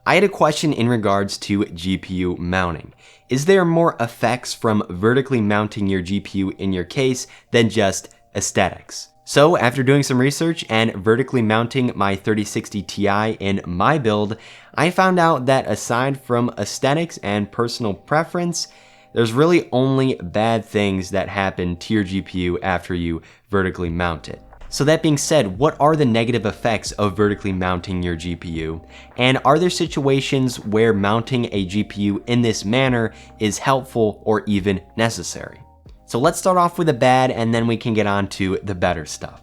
I had a question in regards to GPU mounting. Is there more effects from vertically mounting your GPU in your case than just aesthetics? So after doing some research and vertically mounting my 3060 Ti in my build, I found out that aside from aesthetics and personal preference, there's really only bad things that happen to your GPU after you vertically mount it. So that being said, what are the negative effects of vertically mounting your GPU? And are there situations where mounting a GPU in this manner is helpful or even necessary? So let's start off with the bad and then we can get on to the better stuff.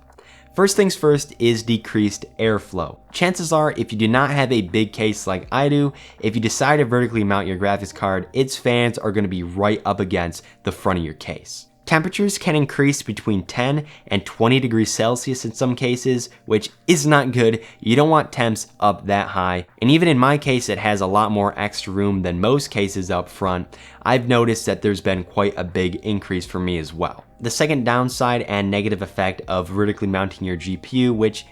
First things first is decreased airflow. Chances are, if you do not have a big case like I do, if you decide to vertically mount your graphics card, its fans are going to be right up against the front of your case. Temperatures can increase between 10 and 20 degrees Celsius in some cases, which is not good. You don't want temps up that high. And even in my case, it has a lot more extra room than most cases up front. I've noticed that there's been quite a big increase for me as well. The second downside and negative effect of vertically mounting your GPU, which,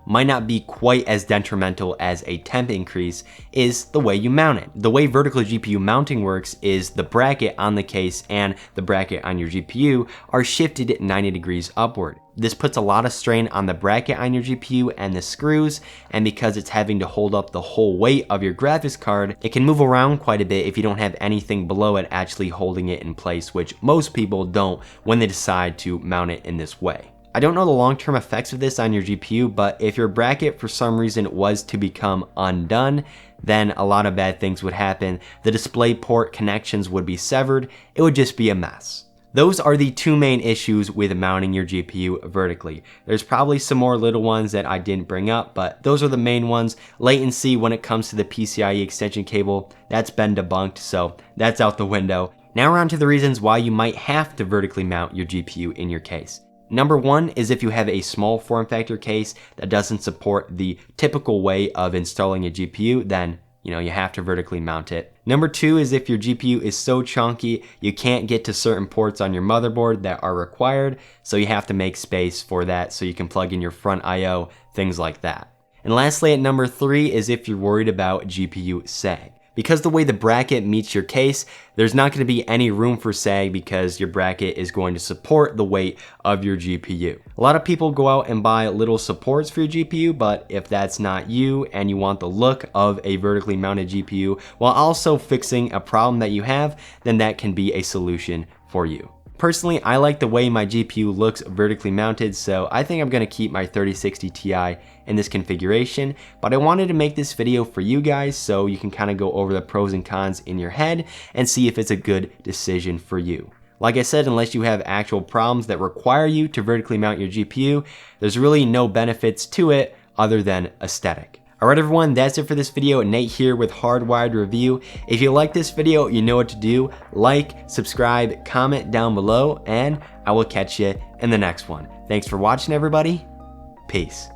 might not be quite as detrimental as a temp increase, is the way you mount it. The way vertical GPU mounting works is the bracket on the case and the bracket on your GPU are shifted 90 degrees upward. This puts a lot of strain on the bracket on your GPU and the screws, and because it's having to hold up the whole weight of your graphics card, it can move around quite a bit if you don't have anything below it actually holding it in place, which most people don't when they decide to mount it in this way. I don't know the long-term effects of this on your GPU, but if your bracket for some reason was to become undone, then a lot of bad things would happen. The display port connections would be severed. It would just be a mess. Those are the two main issues with mounting your GPU vertically. There's probably some more little ones that I didn't bring up, but those are the main ones. Latency when it comes to the PCIe extension cable, that's been debunked, so that's out the window. Now we're on to the reasons why you might have to vertically mount your GPU in your case. Number one is if you have a small form factor case that doesn't support the typical way of installing a GPU, then you have to vertically mount it. Number two is if your GPU is so chunky, you can't get to certain ports on your motherboard that are required, so you have to make space for that so you can plug in your front IO, things like that. And lastly, at number three is if you're worried about GPU sag. Because the way the bracket meets your case, there's not going to be any room for sag because your bracket is going to support the weight of your GPU. A lot of people go out and buy little supports for your GPU, but if that's not you and you want the look of a vertically mounted GPU while also fixing a problem that you have, then that can be a solution for you. Personally, I like the way my GPU looks vertically mounted, so I think I'm going to keep my 3060 Ti in this configuration, but I wanted to make this video for you guys so you can kind of go over the pros and cons in your head and see if it's a good decision for you. Like I said, unless you have actual problems that require you to vertically mount your GPU, there's really no benefits to it other than aesthetic. Alright everyone, that's it for this video. Nate here with Hardwired Review. If you like this video, you know what to do. Like, subscribe, comment down below, and I will catch you in the next one. Thanks for watching everybody. Peace.